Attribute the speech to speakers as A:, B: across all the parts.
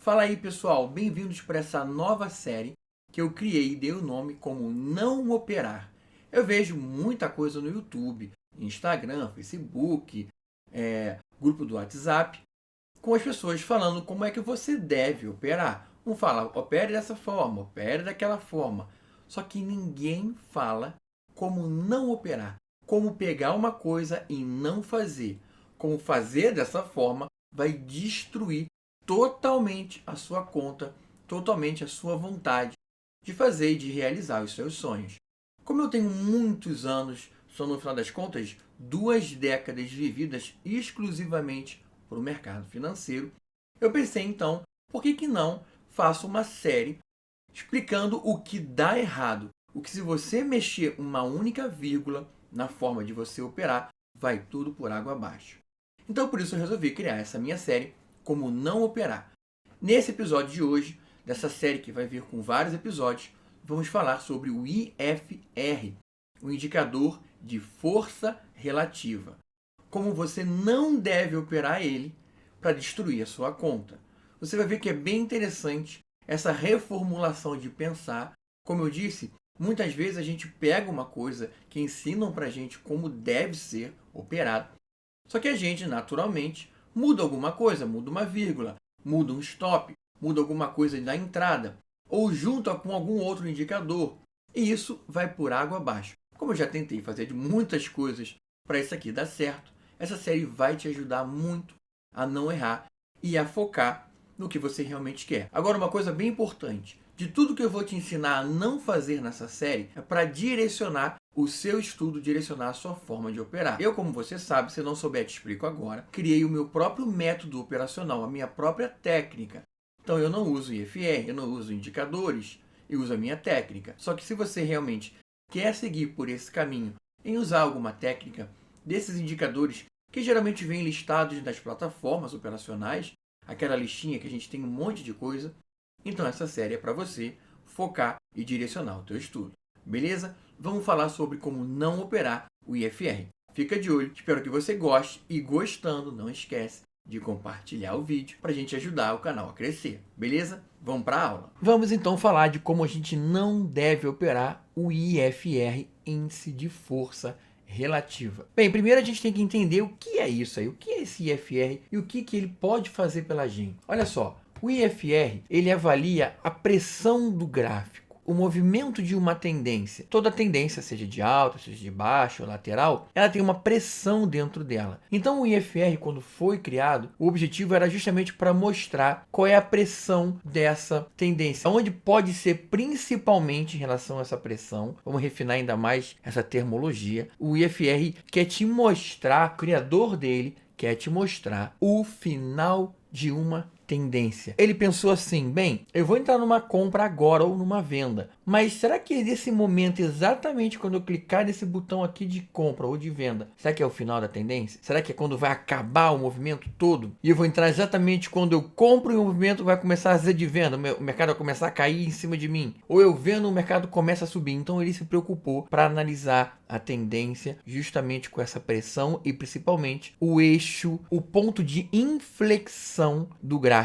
A: Fala aí pessoal, bem-vindos para essa nova série que eu criei e dei o nome como Não Operar. Eu vejo muita coisa no YouTube, Instagram, Facebook, grupo do WhatsApp, com as pessoas falando como é que você deve operar. Um fala, opere dessa forma, opere daquela forma. Só que ninguém fala como não operar, como pegar uma coisa e não fazer. Como fazer dessa forma vai destruir totalmente a sua conta, totalmente a sua vontade de fazer e de realizar os seus sonhos. Como eu tenho muitos anos, são no final das contas 2 décadas vividas exclusivamente para o mercado financeiro, eu pensei então, por que não faço uma série explicando o que dá errado, o que se você mexer uma única vírgula na forma de você operar, vai tudo por água abaixo. Então por isso eu resolvi criar essa minha série como não operar. Nesse episódio de hoje, dessa série que vai vir com vários episódios, vamos falar sobre o IFR, o indicador de força relativa. Como você não deve operar ele para destruir a sua conta. Você vai ver que é bem interessante essa reformulação de pensar. Como eu disse, muitas vezes a gente pega uma coisa que ensinam para a gente como deve ser operado, só que a gente, naturalmente, muda alguma coisa, muda uma vírgula, muda um stop, muda alguma coisa na entrada, ou junta com algum outro indicador, e isso vai por água abaixo. Como eu já tentei fazer de muitas coisas para isso aqui dar certo, essa série vai te ajudar muito a não errar e a focar no que você realmente quer. Agora, uma coisa bem importante, de tudo que eu vou te ensinar a não fazer nessa série, é para direcionar o seu estudo, direcionar a sua forma de operar. Eu, como você sabe, se não souber, te explico agora, criei o meu próprio método operacional, a minha própria técnica. Então eu não uso IFR, eu não uso indicadores, eu uso a minha técnica. Só que se você realmente quer seguir por esse caminho em usar alguma técnica desses indicadores que geralmente vêm listados nas plataformas operacionais, aquela listinha que a gente tem um monte de coisa, então essa série é para você focar e direcionar o teu estudo. Beleza? Vamos falar sobre como não operar o IFR. Fica de olho, espero que você goste e gostando, não esquece de compartilhar o vídeo para a gente ajudar o canal a crescer. Beleza? Vamos para a aula. Vamos então falar de como a gente não deve operar o IFR, Índice de Força Relativa. Bem, primeiro a gente tem que entender o que é isso aí, o que é esse IFR e o que ele pode fazer pela gente. Olha só, o IFR ele avalia a pressão do gráfico, o movimento de uma tendência. Toda tendência, seja de alta, seja de baixa ou lateral, ela tem uma pressão dentro dela. Então o IFR, quando foi criado, o objetivo era justamente para mostrar qual é a pressão dessa tendência, onde pode ser principalmente em relação a essa pressão. Vamos refinar ainda mais essa termologia. O IFR quer te mostrar, o criador dele quer te mostrar o final de uma tendência. Ele pensou assim, bem, eu vou entrar numa compra agora ou numa venda, mas será que nesse momento, exatamente quando eu clicar nesse botão aqui de compra ou de venda, será que é o final da tendência? Será que é quando vai acabar o movimento todo? E eu vou entrar exatamente quando eu compro e o movimento vai começar a ser de venda, o mercado vai começar a cair em cima de mim? Ou eu vendo o mercado começa a subir? Então ele se preocupou para analisar a tendência justamente com essa pressão e principalmente o eixo, o ponto de inflexão do gráfico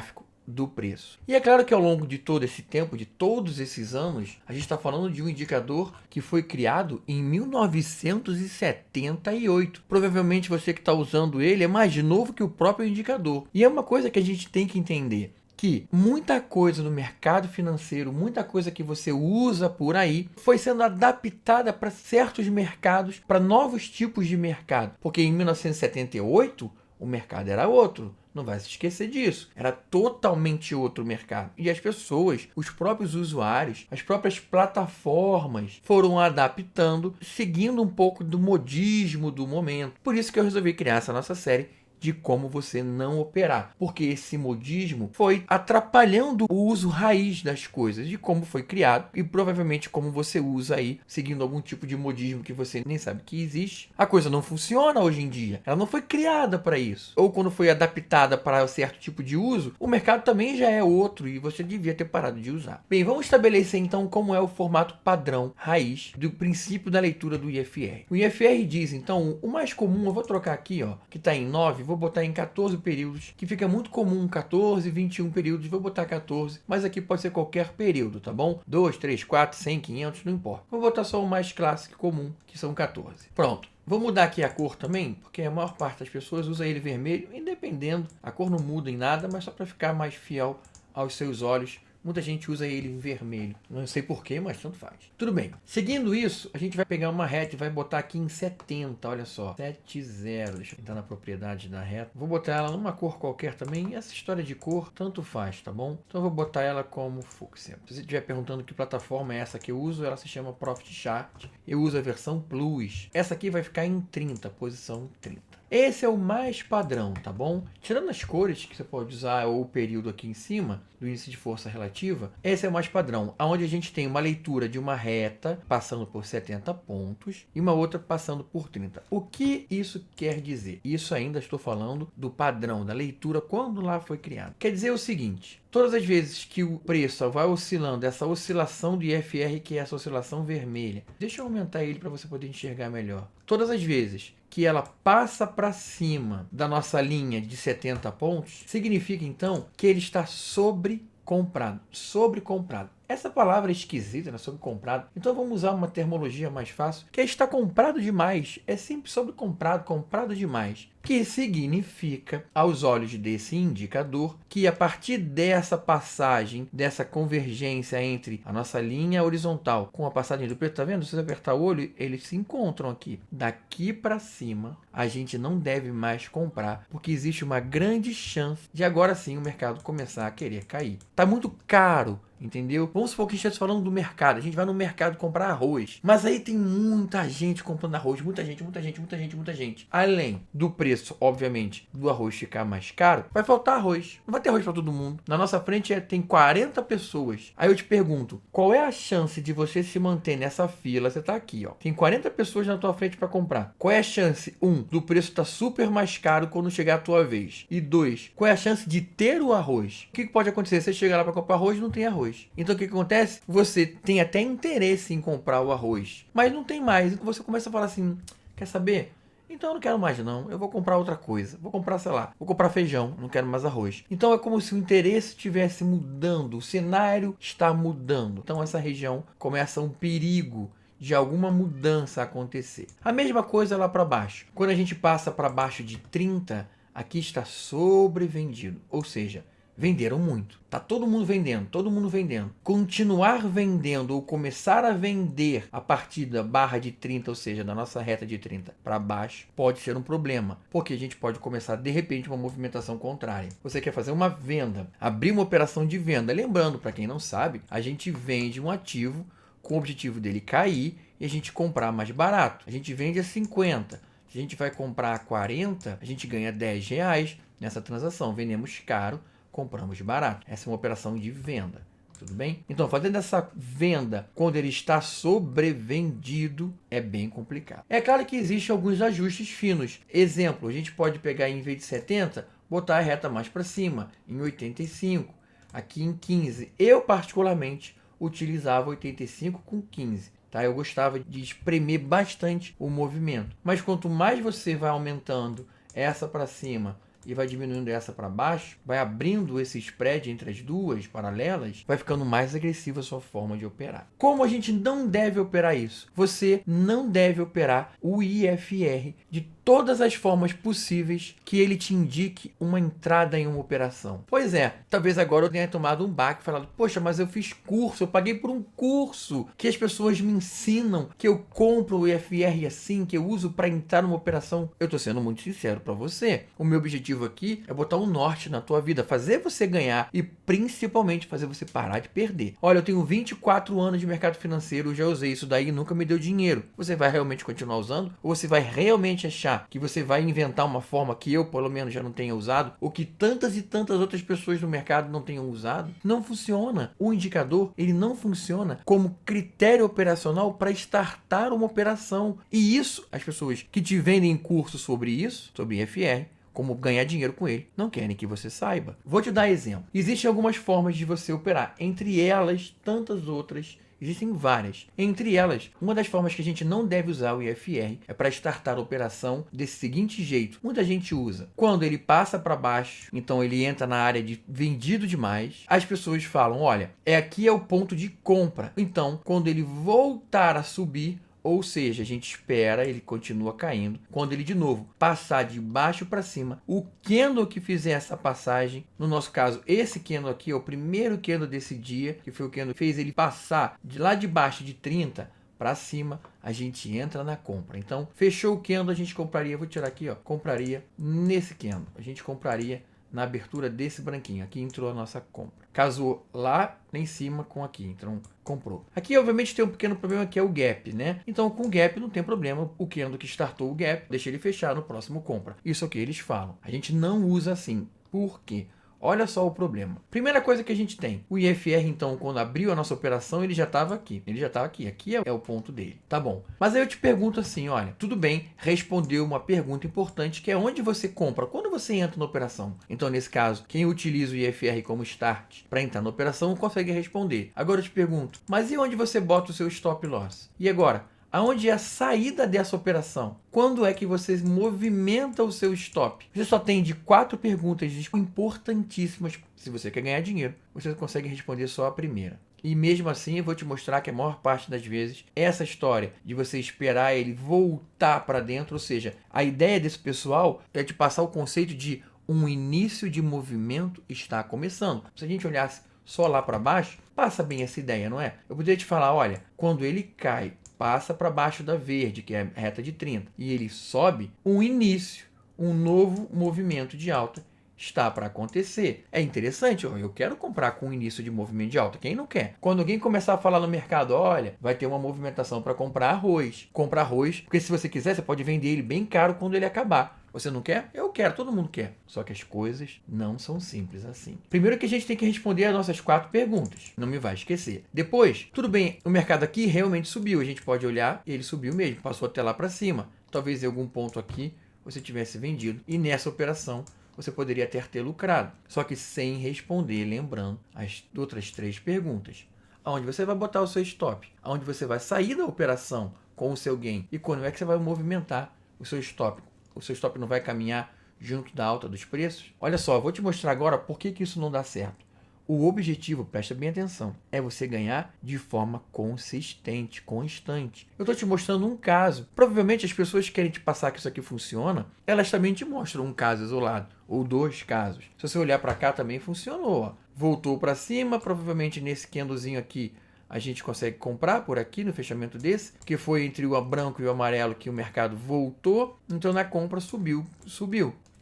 A: do preço. E é claro que ao longo de todo esse tempo, de todos esses anos, a gente está falando de um indicador que foi criado em 1978. Provavelmente você que está usando ele é mais novo que o próprio indicador. E é uma coisa que a gente tem que entender, que muita coisa no mercado financeiro, muita coisa que você usa por aí, foi sendo adaptada para certos mercados, para novos tipos de mercado. Porque em 1978, o mercado era outro. Não vai se esquecer disso. Era totalmente outro mercado. E as pessoas, os próprios usuários, as próprias plataformas foram adaptando, seguindo um pouco do modismo do momento. Por isso que eu resolvi criar essa nossa série de como você não operar, porque esse modismo foi atrapalhando o uso raiz das coisas, de como foi criado e provavelmente como você usa aí, seguindo algum tipo de modismo que você nem sabe que existe. A coisa não funciona hoje em dia, ela não foi criada para isso, ou quando foi adaptada para certo tipo de uso, o mercado também já é outro e você devia ter parado de usar. Bem, vamos estabelecer então como é o formato padrão raiz do princípio da leitura do IFR. O IFR diz então, o mais comum, eu vou trocar aqui, ó, que está em 9, vou botar em 14 períodos, que fica muito comum 14, 21 períodos, vou botar 14, mas aqui pode ser qualquer período, tá bom? 2, 3, 4, 100, 500, não importa. Vou botar só o mais clássico comum, que são 14. Pronto. Vou mudar aqui a cor também, porque a maior parte das pessoas usa ele vermelho, independendo, a cor não muda em nada, mas só para ficar mais fiel aos seus olhos. Muita gente usa ele em vermelho. Não sei porquê, mas tanto faz. Tudo bem. Seguindo isso, a gente vai pegar uma reta e vai botar aqui em 70. Olha só. 70. Deixa eu entrar na propriedade da reta. Vou botar ela numa cor qualquer também. Essa história de cor, tanto faz, tá bom? Então eu vou botar ela como fúcsia. Se você estiver perguntando que plataforma é essa que eu uso, ela se chama Profit Chart. Eu uso a versão Plus. Essa aqui vai ficar em 30, posição 30. Esse é o mais padrão, tá bom? Tirando as cores que você pode usar ou o período aqui em cima, do índice de força relativa, esse é o mais padrão, onde a gente tem uma leitura de uma reta passando por 70 pontos e uma outra passando por 30. O que isso quer dizer? Isso ainda estou falando do padrão, da leitura quando lá foi criado. Quer dizer o seguinte, todas as vezes que o preço vai oscilando, essa oscilação do IFR, que é essa oscilação vermelha, deixa eu aumentar ele para você poder enxergar melhor. Todas as vezes que ela passa para cima da nossa linha de 70 pontos, significa então que ele está sobrecomprado. Sobrecomprado. Essa palavra é esquisita, né? Sobrecomprado. Então vamos usar uma termologia mais fácil, que é está comprado demais. É sempre sobrecomprado, comprado demais. Que significa, aos olhos desse indicador, que a partir dessa passagem, dessa convergência entre a nossa linha horizontal com a passagem do preço, tá vendo? Se você apertar o olho, eles se encontram aqui. Daqui para cima, a gente não deve mais comprar, porque existe uma grande chance de agora sim o mercado começar a querer cair. Tá muito caro. Entendeu? Vamos supor que estivesse falando do mercado. A gente vai no mercado comprar arroz. Mas aí tem muita gente comprando arroz. Muita gente. Além do preço, obviamente, do arroz ficar mais caro, vai faltar arroz. Não vai ter arroz para todo mundo. Na nossa frente tem 40 pessoas. Aí eu te pergunto, qual é a chance de você se manter nessa fila? Você tá aqui, ó. Tem 40 pessoas na tua frente para comprar. Qual é a chance? 1, do preço estar super mais caro quando chegar a tua vez. E 2, qual é a chance de ter o arroz? O que pode acontecer? Você chega lá para comprar arroz e não tem arroz. Então o que acontece? Você tem até interesse em comprar o arroz, mas não tem mais. Então você começa a falar assim, quer saber? Então eu não quero mais não, eu vou comprar outra coisa. Vou comprar, sei lá, vou comprar feijão, não quero mais arroz. Então é como se o interesse estivesse mudando, o cenário está mudando. Então essa região começa um perigo de alguma mudança acontecer. A mesma coisa lá para baixo. Quando a gente passa para baixo de 30, aqui está sobrevendido, ou seja, venderam muito. Tá todo mundo vendendo. Continuar vendendo ou começar a vender a partir da barra de 30, ou seja, da nossa reta de 30 para baixo, pode ser um problema, porque a gente pode começar de repente uma movimentação contrária. Você quer fazer uma venda, abrir uma operação de venda. Lembrando, para quem não sabe, a gente vende um ativo com o objetivo dele cair e a gente comprar mais barato. A gente vende a 50. Se a gente vai comprar a 40, a gente ganha R$10 nessa transação. Vendemos caro, compramos barato. Essa é uma operação de venda, tudo bem? Então, fazendo essa venda quando ele está sobrevendido é bem complicado. É claro que existem alguns ajustes finos. Exemplo, a gente pode pegar em vez de 70, botar a reta mais para cima, em 85, aqui em 15. Eu, particularmente, utilizava 85 com 15. Tá? Eu gostava de espremer bastante o movimento. Mas quanto mais você vai aumentando essa para cima e vai diminuindo essa para baixo, vai abrindo esse spread entre as duas paralelas, vai ficando mais agressiva a sua forma de operar. Como a gente não deve operar isso? Você não deve operar o IFR de todas as formas possíveis que ele te indique uma entrada em uma operação. Pois é, talvez agora eu tenha tomado um baque e falado, poxa, mas eu fiz curso, eu paguei por um curso que as pessoas me ensinam, que eu compro o IFR assim, que eu uso para entrar numa operação. Eu tô sendo muito sincero para você. O meu objetivo aqui é botar um norte na tua vida, fazer você ganhar e principalmente fazer você parar de perder. Olha, eu tenho 24 anos de mercado financeiro, já usei isso daí e nunca me deu dinheiro. Você vai realmente continuar usando? Ou você vai realmente achar que você vai inventar uma forma que eu, pelo menos, já não tenha usado, ou que tantas e tantas outras pessoas no mercado não tenham usado? Não funciona. O indicador, ele não funciona como critério operacional para startar uma operação. E isso, as pessoas que te vendem curso sobre isso, sobre IFR, como ganhar dinheiro com ele, não querem que você saiba. Vou te dar exemplo. Existem algumas formas de você operar, entre elas, tantas outras Existem várias. Entre elas, uma das formas que a gente não deve usar o IFR é para startar a operação desse seguinte jeito. Muita gente usa. Quando ele passa para baixo, então ele entra na área de vendido demais, as pessoas falam, olha, aqui é o ponto de compra. Então, quando ele voltar a subir, ou seja, a gente espera, ele continua caindo. Quando ele de novo passar de baixo para cima, o candle que fizer essa passagem, no nosso caso, esse candle aqui é o primeiro candle desse dia, que foi o candle que fez ele passar de lá de baixo de 30 para cima, a gente entra na compra. Então, fechou o candle, a gente compraria, vou tirar aqui, ó, compraria nesse candle. A gente compraria na abertura desse branquinho. Aqui entrou a nossa compra. Casou lá em cima com aqui, então comprou. Aqui, obviamente, tem um pequeno problema que é o gap, né? Então, com o gap não tem problema. O candle que startou o gap, deixa ele fechar no próximo compra. Isso é o que eles falam. A gente não usa assim. Por quê? Olha só o problema. Primeira coisa que a gente tem. O IFR, então, quando abriu a nossa operação, ele já estava aqui. Ele já estava aqui. Aqui é o ponto dele. Tá bom. Mas aí eu te pergunto assim, olha, tudo bem, respondeu uma pergunta importante, que é onde você compra, quando você entra na operação. Então, nesse caso, quem utiliza o IFR como start para entrar na operação consegue responder. Agora eu te pergunto, mas e onde você bota o seu stop loss? E agora? Aonde é a saída dessa operação? Quando é que você movimenta o seu stop? Você só tem de 4 perguntas importantíssimas. Se você quer ganhar dinheiro, você consegue responder só a primeira. E mesmo assim, eu vou te mostrar que a maior parte das vezes, essa história de você esperar ele voltar para dentro, ou seja, a ideia desse pessoal é de passar o conceito de um início de movimento está começando. Se a gente olhasse só lá para baixo, passa bem essa ideia, não é? Eu poderia te falar, olha, quando ele cai, passa para baixo da verde, que é a reta de 30, e ele sobe, um início, um novo movimento de alta está para acontecer. É interessante, eu quero comprar com o início de movimento de alta. Quem não quer? Quando alguém começar a falar no mercado, olha, vai ter uma movimentação para comprar arroz. Compra arroz, porque se você quiser, você pode vender ele bem caro quando ele acabar. Você não quer? Eu quero, todo mundo quer. Só que as coisas não são simples assim. Primeiro que a gente tem que responder as nossas 4 perguntas. Não me vai esquecer. Depois, tudo bem, o mercado aqui realmente subiu. A gente pode olhar, ele subiu mesmo, passou até lá para cima. Talvez em algum ponto aqui você tivesse vendido. E nessa operação você poderia ter lucrado. Só que sem responder, lembrando, as outras 3 perguntas. Aonde você vai botar o seu stop? Aonde você vai sair da operação com o seu gain? E quando é que você vai movimentar o seu stop? O seu stop não vai caminhar junto da alta dos preços? Olha só, eu vou te mostrar agora por que isso não dá certo. O objetivo, presta bem atenção, é você ganhar de forma consistente, constante. Eu estou te mostrando um caso. Provavelmente as pessoas que querem te passar que isso aqui funciona, elas também te mostram um caso isolado, ou 2 casos. Se você olhar para cá, também funcionou. Ó. Voltou para cima, provavelmente nesse candlezinho aqui, a gente consegue comprar por aqui no fechamento desse, que foi entre o branco e o amarelo que o mercado voltou, então na compra subiu.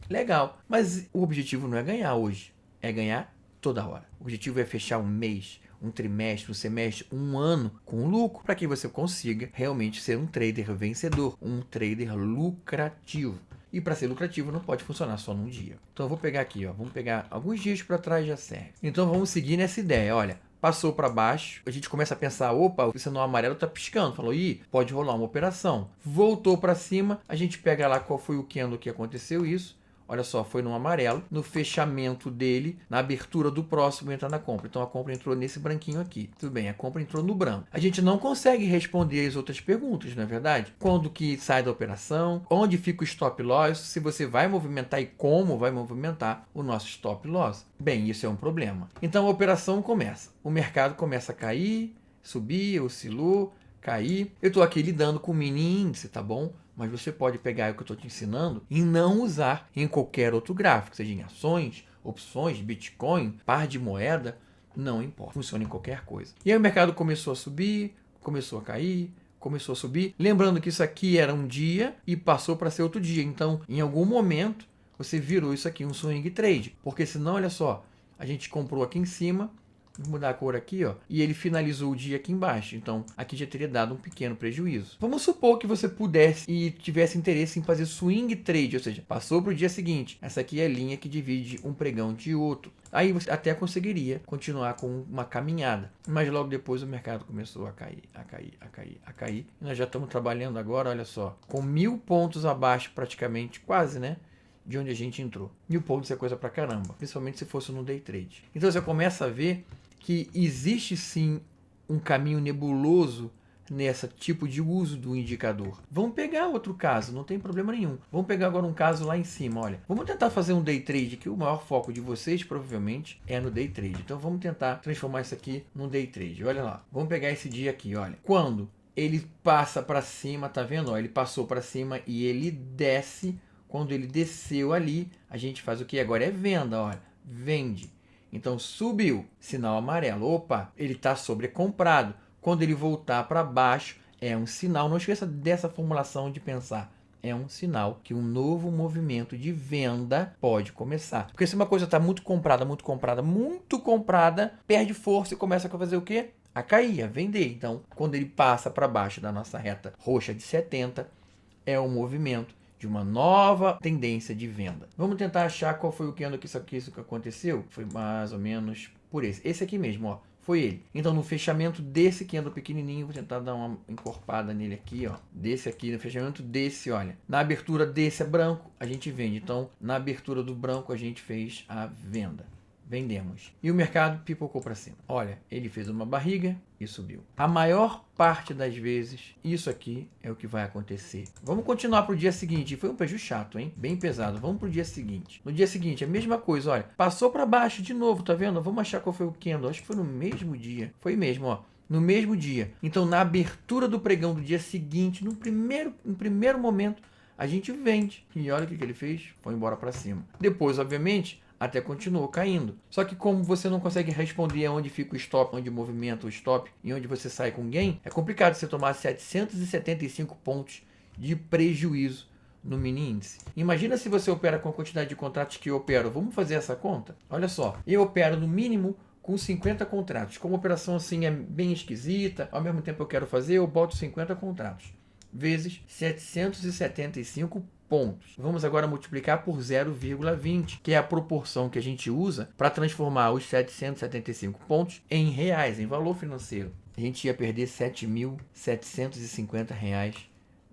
A: Legal, mas o objetivo não é ganhar hoje, é ganhar toda hora. O objetivo é fechar um mês, um trimestre, um semestre, um ano com lucro, para que você consiga realmente ser um trader vencedor, um trader lucrativo. E para ser lucrativo não pode funcionar só num dia. Então eu vou pegar aqui, ó, vamos pegar alguns dias para trás já serve. Então vamos seguir nessa ideia, olha. Passou para baixo, a gente começa a pensar, opa, o sinal amarelo está piscando. Falou, ih, pode rolar uma operação. Voltou para cima, a gente pega lá qual foi o candle que aconteceu isso. Olha só, foi no amarelo, no fechamento dele, na abertura do próximo entrar na compra. Então a compra entrou nesse branquinho aqui. Tudo bem, a compra entrou no branco. A gente não consegue responder as outras perguntas, não é verdade? Quando que sai da operação? Onde fica o stop loss? Se você vai movimentar e como vai movimentar o nosso stop loss? Bem, isso é um problema. Então a operação começa. O mercado começa a cair, subir, oscilou, cair. Eu estou aqui lidando com o mini índice, tá bom? Mas você pode pegar o que eu estou te ensinando e não usar em qualquer outro gráfico, seja em ações, opções, Bitcoin, par de moeda, não importa, funciona em qualquer coisa. E aí o mercado começou a subir, começou a cair, começou a subir. Lembrando que isso aqui era um dia e passou para ser outro dia. Então, em algum momento, você virou isso aqui um swing trade. Porque senão, olha só, a gente comprou aqui em cima, vou mudar a cor aqui, ó, e ele finalizou o dia aqui embaixo. Então, aqui já teria dado um pequeno prejuízo. Vamos supor que você pudesse e tivesse interesse em fazer swing trade, ou seja, passou para o dia seguinte. Essa aqui é a linha que divide um pregão de outro. Aí você até conseguiria continuar com uma caminhada. Mas logo depois o mercado começou a cair, a cair, a cair, a cair. E nós já estamos trabalhando agora, olha só, com 1000 pontos abaixo praticamente, quase, né? De onde a gente entrou. 1000 pontos é coisa pra caramba, principalmente se fosse no day trade. Então você começa a ver que existe sim um caminho nebuloso nesse tipo de uso do indicador. Vamos pegar outro caso, não tem problema nenhum. Vamos pegar agora um caso lá em cima, olha. Vamos tentar fazer um day trade, que o maior foco de vocês provavelmente é no day trade. Então vamos tentar transformar isso aqui num day trade. Olha lá, vamos pegar esse dia aqui, olha. Quando ele passa para cima, tá vendo? Ó, ele passou para cima e ele desce. Quando ele desceu ali, a gente faz o que? Agora é venda, olha. Vende. Então subiu, sinal amarelo. Opa, ele está sobrecomprado. Quando ele voltar para baixo, é um sinal. Não esqueça dessa formulação de pensar. É um sinal que um novo movimento de venda pode começar. Porque se uma coisa está muito comprada, perde força e começa a fazer o quê? A cair, a vender. Então, quando ele passa para baixo da nossa reta roxa de 70, é um movimento de uma nova tendência de venda. Vamos tentar achar qual foi o candle que isso que aconteceu. Foi mais ou menos por esse. Esse aqui mesmo, ó. Foi ele. Então, no fechamento desse candle pequenininho, vou tentar dar uma encorpada nele aqui, ó. Desse aqui, no fechamento desse, olha. Na abertura desse é branco, a gente vende. Então, na abertura do branco, a gente fez a venda. Vendemos. E o mercado pipocou para cima. Olha, ele fez uma barriga e subiu. A maior parte das vezes, isso aqui é o que vai acontecer. Vamos continuar para o dia seguinte. Foi um prejuízo chato, hein? Bem pesado. Vamos para o dia seguinte. No dia seguinte, a mesma coisa, olha. Passou para baixo de novo, tá vendo? Vamos achar qual foi o candle. Acho que foi no mesmo dia. Foi mesmo, ó. No mesmo dia. Então, na abertura do pregão do dia seguinte, no primeiro momento, a gente vende. E olha o que ele fez. Foi embora para cima. Depois, obviamente, até continuou caindo. Só que como você não consegue responder onde fica o stop, onde movimenta o stop e onde você sai com gain, é complicado você tomar 775 pontos de prejuízo no mini índice. Imagina se você opera com a quantidade de contratos que eu opero. Vamos fazer essa conta? Olha só, eu opero no mínimo com 50 contratos. Como a operação assim é bem esquisita, ao mesmo tempo eu quero fazer, eu boto 50 contratos vezes 775 pontos. Vamos agora multiplicar por 0,20, que é a proporção que a gente usa para transformar os 775 pontos em reais, em valor financeiro. A gente ia perder R$ 7.750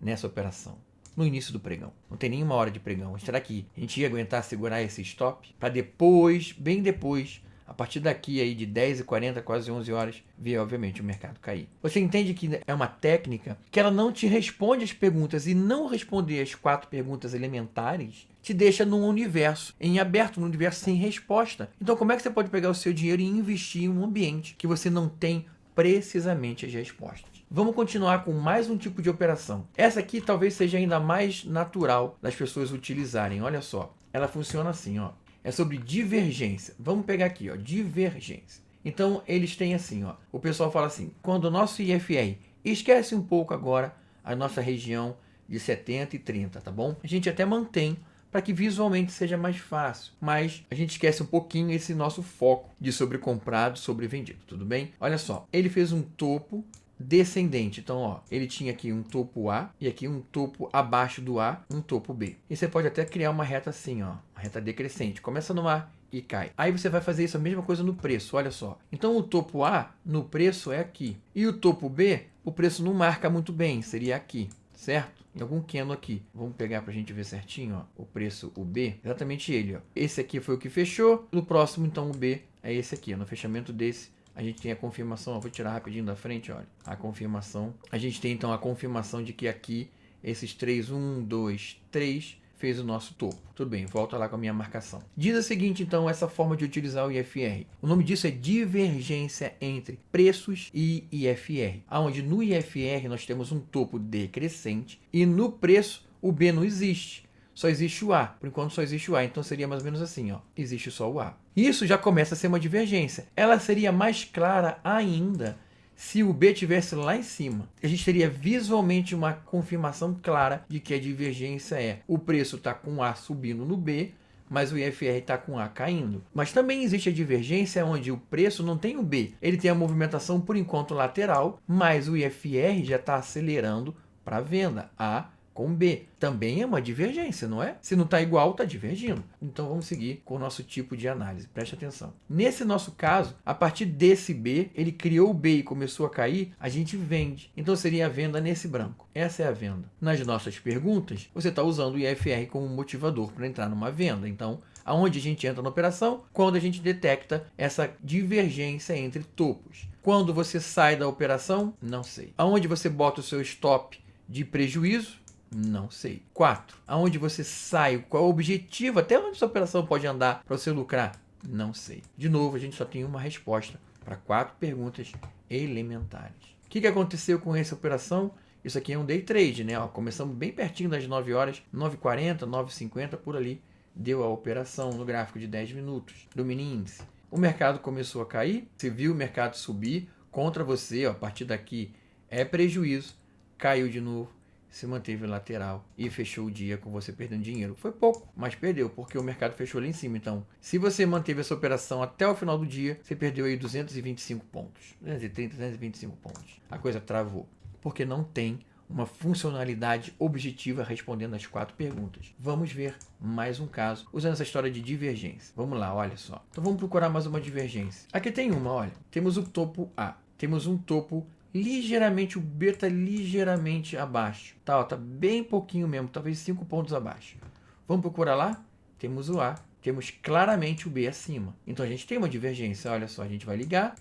A: nessa operação. No início do pregão. Não tem nenhuma hora de pregão. Será que a gente ia aguentar segurar esse stop? Para depois, bem depois, a partir daqui aí de 10h40, quase 11 horas, ver obviamente o mercado cair. Você entende que é uma técnica que ela não te responde as perguntas, e não responder as 4 perguntas elementares te deixa num universo em aberto, num universo sem resposta. Então como é que você pode pegar o seu dinheiro e investir em um ambiente que você não tem precisamente as respostas? Vamos continuar com mais um tipo de operação. Essa aqui talvez seja ainda mais natural das pessoas utilizarem. Olha só, ela funciona assim, ó. É sobre divergência. Vamos pegar aqui, ó, divergência. Então, eles têm assim, ó. O pessoal fala assim, quando o nosso IFR esquece um pouco agora a nossa região de 70 e 30, tá bom? A gente até mantém para que visualmente seja mais fácil, mas a gente esquece um pouquinho esse nosso foco de sobrecomprado, sobrevendido, tudo bem? Olha só, ele fez um topo descendente. Então, ó, ele tinha aqui um topo A e aqui um topo abaixo do A, um topo B. E você pode até criar uma reta assim, ó, uma reta decrescente. Começa no A e cai. Aí você vai fazer isso a mesma coisa no preço, olha só. Então, o topo A no preço é aqui. E o topo B, o preço não marca muito bem, seria aqui, certo? Em algum candle aqui. Vamos pegar para a gente ver certinho, ó, o preço, o B, exatamente ele, ó. Esse aqui foi o que fechou. No próximo, então, o B é esse aqui, ó. No fechamento desse, a gente tem a confirmação, eu vou tirar rapidinho da frente, olha, a confirmação. A gente tem então a confirmação de que aqui, esses 3, 1, 2, 3, fez o nosso topo. Tudo bem, volta lá com a minha marcação. Diz o seguinte, então, essa forma de utilizar o IFR. O nome disso é divergência entre preços e IFR. Onde no IFR nós temos um topo decrescente e no preço o B não existe. Só existe o A. Por enquanto só existe o A. Então seria mais ou menos assim, ó. Existe só o A. Isso já começa a ser uma divergência. Ela seria mais clara ainda se o B estivesse lá em cima. A gente teria visualmente uma confirmação clara de que a divergência é o preço está com A subindo no B, mas o IFR está com A caindo. Mas também existe a divergência onde o preço não tem o B. Ele tem a movimentação por enquanto lateral, mas o IFR já está acelerando para a venda. A com B. Também é uma divergência, não é? Se não está igual, está divergindo. Então vamos seguir com o nosso tipo de análise. Preste atenção. Nesse nosso caso, a partir desse B, ele criou o B e começou a cair, a gente vende. Então seria a venda nesse branco. Essa é a venda. Nas nossas perguntas, você está usando o IFR como motivador para entrar numa venda. Então Aonde a gente entra na operação? Quando a gente detecta essa divergência entre topos. Quando você sai da operação? Não sei. Aonde você bota o seu stop de prejuízo? Não sei. 4. Aonde você sai? Qual é o objetivo? Até onde essa operação pode andar para você lucrar? Não sei. De novo, a gente só tem uma resposta para 4 perguntas elementares. O que aconteceu com essa operação? Isso aqui é um day trade, né? Ó, começamos bem pertinho das 9 horas, 9h40, 9h50, por ali. Deu a operação no gráfico de 10 minutos do mini índice. O mercado começou a cair, você viu o mercado subir contra você, ó, a partir daqui é prejuízo, caiu de novo, se manteve lateral e fechou o dia com você perdendo dinheiro. Foi pouco, mas perdeu, porque o mercado fechou ali em cima. Então, se você manteve essa operação até o final do dia, você perdeu aí 225 pontos. 230, 225 pontos. A coisa travou, porque não tem uma funcionalidade objetiva respondendo as 4 perguntas. Vamos ver mais um caso usando essa história de divergência. Vamos lá, olha só. Então vamos procurar mais uma divergência. Aqui tem uma, olha. Temos o topo A. Temos um topo ligeiramente, o B está ligeiramente abaixo. Tá, ó, tá bem pouquinho mesmo, talvez 5 pontos abaixo. Vamos procurar lá? Temos o A, temos claramente o B acima. Então a gente tem uma divergência, olha só, a gente vai ligar.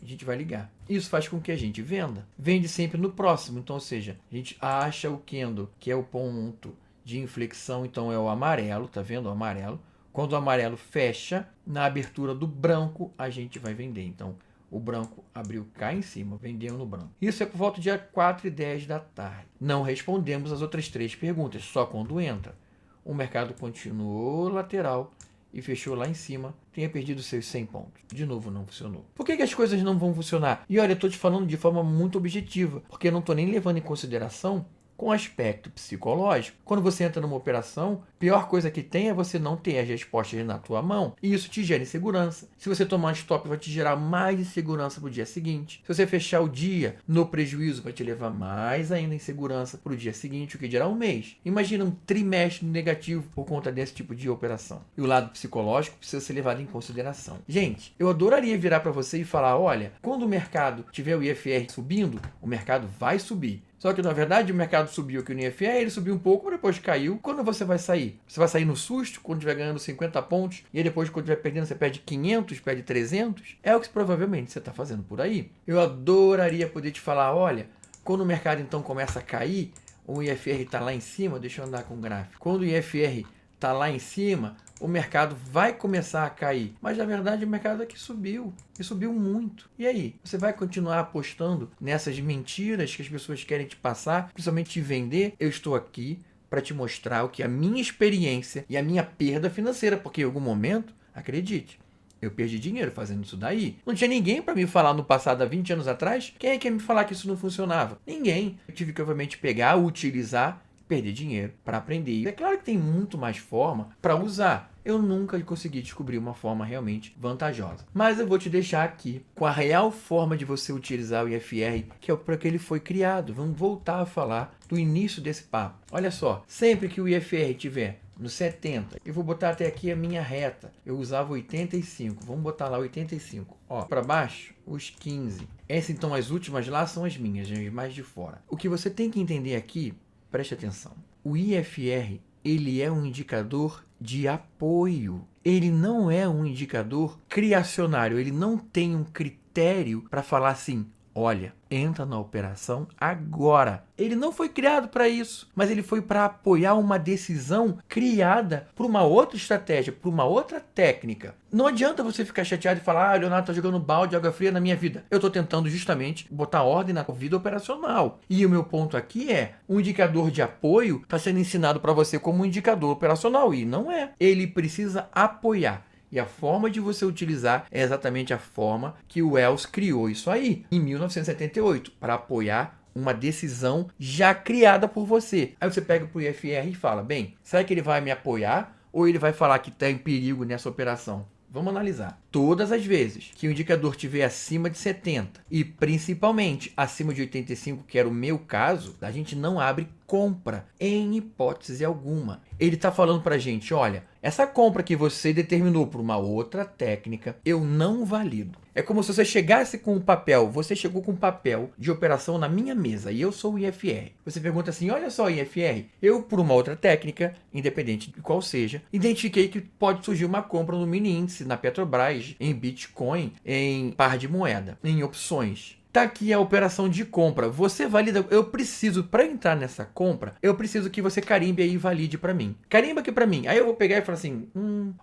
A: Isso faz com que a gente venda. Vende sempre no próximo, então, ou seja, a gente acha o candle, que é o ponto de inflexão, então é o amarelo, tá vendo o amarelo? Quando o amarelo fecha, na abertura do branco, a gente vai vender. Então, o branco abriu cá em cima, vendeu no branco. Isso é por volta do dia 4h10 da tarde. Não respondemos as outras 3 perguntas, só quando entra. O mercado continuou lateral e fechou lá em cima, tenha perdido seus 100 pontos. De novo, não funcionou. Por que as coisas não vão funcionar? E olha, eu estou te falando de forma muito objetiva, porque eu não estou nem levando em consideração com aspecto psicológico. Quando você entra numa operação, a pior coisa que tem é você não ter as respostas na tua mão. E isso te gera insegurança. Se você tomar um stop, vai te gerar mais insegurança para o dia seguinte. Se você fechar o dia no prejuízo, vai te levar mais ainda insegurança para o dia seguinte, o que dirá um mês. Imagina um trimestre negativo por conta desse tipo de operação. E o lado psicológico precisa ser levado em consideração. Gente, eu adoraria virar para você e falar, olha, quando o mercado tiver o IFR subindo, o mercado vai subir. Só que, na verdade, o mercado subiu aqui no IFR, ele subiu um pouco, mas depois caiu. Quando você vai sair? Você vai sair no susto, quando estiver ganhando 50 pontos, e aí depois, quando estiver perdendo, você perde 500, perde 300? É o que provavelmente você está fazendo por aí. Eu adoraria poder te falar, olha, quando o mercado então começa a cair, o IFR está lá em cima, deixa eu andar com o gráfico. Quando o IFR está lá em cima, o mercado vai começar a cair. Mas, na verdade, o mercado aqui subiu. E subiu muito. E aí? Você vai continuar apostando nessas mentiras que as pessoas querem te passar, principalmente te vender? Eu estou aqui para te mostrar o que a minha experiência e a minha perda financeira, porque em algum momento, acredite, eu perdi dinheiro fazendo isso daí. Não tinha ninguém para me falar no passado, há 20 anos atrás. Quem é que ia me falar que isso não funcionava? Ninguém. Eu tive que, obviamente, pegar, utilizar, perder dinheiro para aprender. E é claro que tem muito mais forma para usar. Eu nunca consegui descobrir uma forma realmente vantajosa. Mas eu vou te deixar aqui com a real forma de você utilizar o IFR, que é para que ele foi criado. Vamos voltar a falar do início desse papo. Olha só, sempre que o IFR tiver no 70, eu vou botar até aqui a minha reta. Eu usava 85, vamos botar lá 85. Ó, para baixo, os 15. Essas então, as últimas lá são as minhas, as mais de fora. O que você tem que entender aqui, preste atenção. O IFR, ele é um indicador de apoio. Ele não é um indicador criacionário. Ele não tem um critério para falar assim, olha, entra na operação agora. Ele não foi criado para isso, mas ele foi para apoiar uma decisão criada por uma outra estratégia, por uma outra técnica. Não adianta você ficar chateado e falar, ah, Leonardo está jogando balde de água fria na minha vida. Eu estou tentando justamente botar ordem na vida operacional. E o meu ponto aqui é, um indicador de apoio está sendo ensinado para você como um indicador operacional, e não é. Ele precisa apoiar. E a forma de você utilizar é exatamente a forma que o Wells criou isso aí, em 1978, para apoiar uma decisão já criada por você. Aí você pega para o IFR e fala, bem, será que ele vai me apoiar ou ele vai falar que está em perigo nessa operação? Vamos analisar. todas as vezes que o indicador estiver acima de 70 e principalmente acima de 85, que era o meu caso, a gente não abre compra em hipótese alguma. Ele está falando para a gente, olha, essa compra que você determinou por uma outra técnica, eu não valido. É como se você chegasse com um papel, você chegou com um papel de operação na minha mesa e eu sou o IFR. Você pergunta assim, olha só IFR, eu por uma outra técnica, independente de qual seja, identifiquei que pode surgir uma compra no mini índice, na Petrobras, em Bitcoin, em par de moeda, em opções. Tá aqui a operação de compra. Você valida, eu preciso, para entrar nessa compra, eu preciso que você carimbe aí e valide para mim. Carimba aqui para mim. Aí eu vou pegar e falar assim,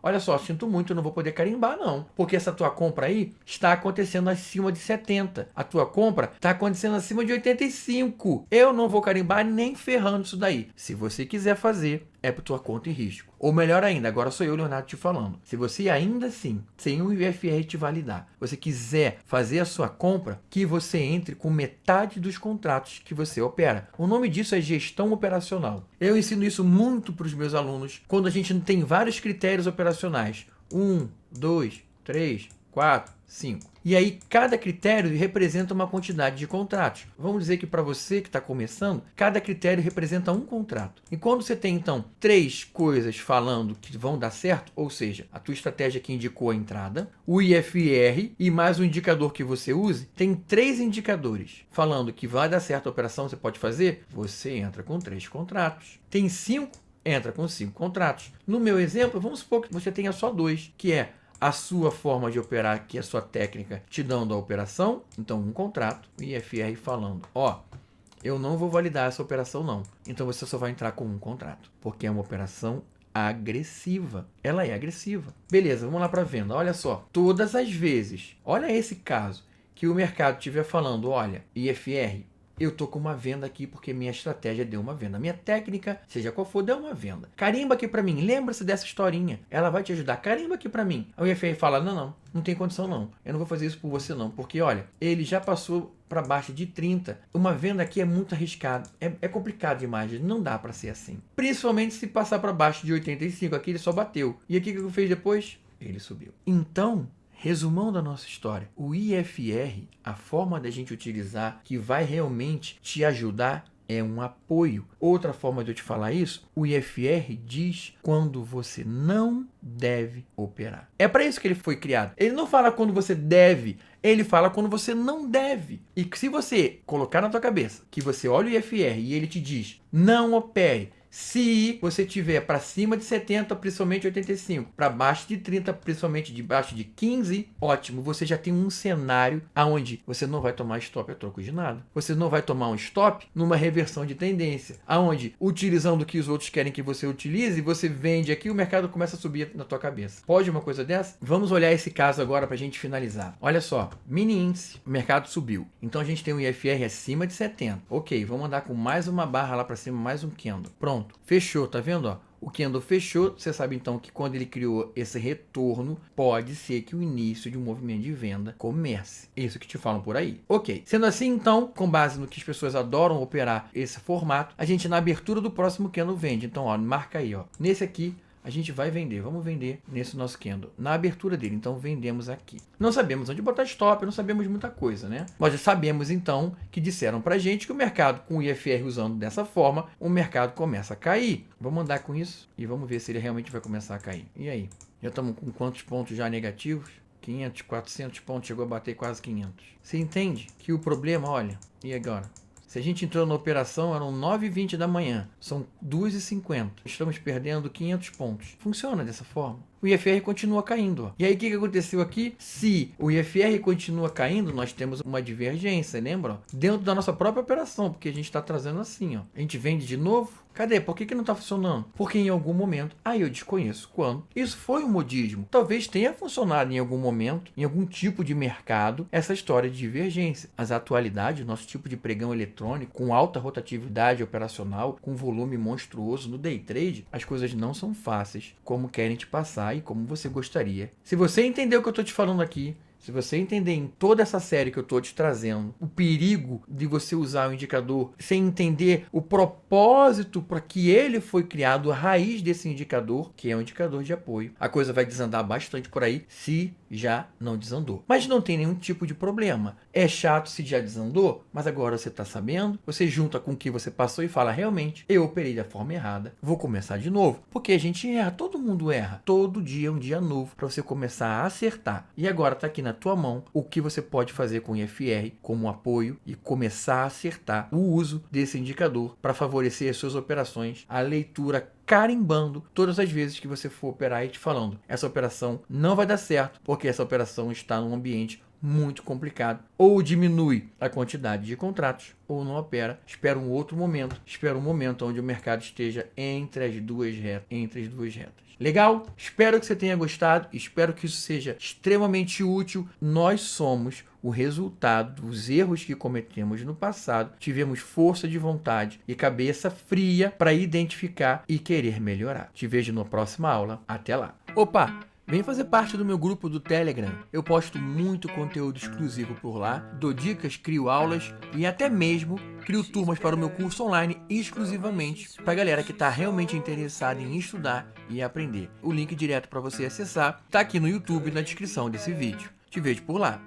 A: olha só, sinto muito, eu não vou poder carimbar não. Porque essa tua compra aí está acontecendo acima de 70. A tua compra está acontecendo acima de 85. Eu não vou carimbar nem ferrando isso daí. Se você quiser fazer, é por tua conta e risco. Ou melhor ainda, agora sou eu, Leonardo, te falando. Se você ainda assim, sem o IFR te validar, você quiser fazer a sua compra, que você entre com metade dos contratos que você opera. O nome disso é gestão operacional. Eu ensino isso muito para os meus alunos quando a gente tem vários critérios operacionais. 1, 2, 3, 4, 5. E aí, cada critério representa uma quantidade de contratos. Vamos dizer que para você que está começando, cada critério representa um contrato. E quando você tem, então, 3 coisas falando que vão dar certo, ou seja, a tua estratégia que indicou a entrada, o IFR e mais um indicador que você use, tem 3 indicadores falando que vai dar certo a operação, você pode fazer, você entra com 3 contratos. Tem 5, entra com 5 contratos. No meu exemplo, vamos supor que você tenha só 2, que é a sua forma de operar, que é a sua técnica, te dando a operação, então um contrato, IFR falando, eu não vou validar essa operação não, então você só vai entrar com um contrato, porque é uma operação agressiva, ela é agressiva. Beleza, vamos lá para a venda, olha só, todas as vezes, olha esse caso, que o mercado estiver falando, olha, IFR, eu tô com uma venda aqui porque minha estratégia deu uma venda. Minha técnica, seja qual for, deu uma venda. Carimba aqui para mim. Lembra-se dessa historinha. Ela vai te ajudar. Carimba aqui para mim. Aí o IFR fala, não tem condição não. Eu não vou fazer isso por você não. Porque, olha, ele já passou para baixo de 30. Uma venda aqui é muito arriscado. É complicado demais. Não dá para ser assim. Principalmente se passar para baixo de 85. Aqui ele só bateu. E aqui o que ele fez depois? Ele subiu. Então, resumão da nossa história, o IFR, a forma da gente utilizar que vai realmente te ajudar é um apoio. Outra forma de eu te falar isso, o IFR diz quando você não deve operar. É para isso que ele foi criado. Ele não fala quando você deve, ele fala quando você não deve. E se você colocar na tua cabeça que você olha o IFR e ele te diz, não opere, se você tiver para cima de 70, principalmente 85, para baixo de 30, principalmente de baixo de 15, ótimo, você já tem um cenário onde você não vai tomar stop a troco de nada. Você não vai tomar um stop numa reversão de tendência, onde, utilizando o que os outros querem que você utilize, você vende aqui e o mercado começa a subir na tua cabeça. Pode uma coisa dessa? Vamos olhar esse caso agora para a gente finalizar. Olha só, mini índice, o mercado subiu. Então a gente tem um IFR acima de 70. Ok, vamos andar com mais uma barra lá para cima, mais um candle. Pronto. Fechou, tá vendo? O candle fechou, você sabe então que quando ele criou esse retorno, pode ser que o início de um movimento de venda comece. Isso que te falam por aí. Ok, sendo assim então, com base no que as pessoas adoram operar esse formato, a gente na abertura do próximo candle vende. Então, marca aí, nesse aqui, a gente vai vender, vamos vender nesse nosso candle, na abertura dele, então vendemos aqui. Não sabemos onde botar stop, não sabemos muita coisa, né? Nós já sabemos então que disseram pra gente que o mercado com o IFR usando dessa forma, o mercado começa a cair. Vamos andar com isso e vamos ver se ele realmente vai começar a cair. E aí? Já estamos com quantos pontos já negativos? 500, 400 pontos, chegou a bater quase 500. Você entende que o problema, olha, e agora? Se a gente entrou na operação, eram 9h20 da manhã, são 2h50. Estamos perdendo 500 pontos. Funciona dessa forma. O IFR continua caindo. E aí, o que aconteceu aqui? Se o IFR continua caindo, nós temos uma divergência, lembra? Dentro da nossa própria operação, porque a gente está trazendo assim. A gente vende de novo. Cadê? Por que não está funcionando? Porque em algum momento, eu desconheço quando, isso foi um modismo. Talvez tenha funcionado em algum momento, em algum tipo de mercado, essa história de divergência. Mas a atualidade, o nosso tipo de pregão eletrônico, com alta rotatividade operacional, com volume monstruoso no day trade, as coisas não são fáceis como querem te passar e como você gostaria. Se você entendeu o que eu estou te falando aqui, Se você entender em toda essa série que eu estou te trazendo o perigo de você usar o indicador sem entender o propósito para que ele foi criado, a raiz desse indicador, que é um indicador de apoio, a coisa vai desandar bastante por aí, se já não desandou. Mas não tem nenhum tipo de problema. É chato se já desandou, mas agora você está sabendo, você junta com o que você passou e fala, realmente, eu operei da forma errada, vou começar de novo. Porque a gente erra, todo mundo erra. Todo dia é um dia novo para você começar a acertar. E agora está aqui na tua mão o que você pode fazer com o IFR como apoio e começar a acertar o uso desse indicador para favorecer as suas operações, a leitura carimbando todas as vezes que você for operar e te falando, essa operação não vai dar certo porque essa operação está num ambiente muito complicado, ou diminui a quantidade de contratos, ou não opera, espera um outro momento, espera um momento onde o mercado esteja entre as duas retas. Legal? Espero que você tenha gostado, espero que isso seja extremamente útil. Nós somos o resultado dos erros que cometemos no passado, tivemos força de vontade e cabeça fria para identificar e querer melhorar. Te vejo na próxima aula. Até lá. Opa! Vem fazer parte do meu grupo do Telegram. Eu posto muito conteúdo exclusivo por lá, dou dicas, crio aulas e até mesmo crio turmas para o meu curso online exclusivamente para a galera que está realmente interessada em estudar e aprender. O link direto para você acessar está aqui no YouTube na descrição desse vídeo. Te vejo por lá.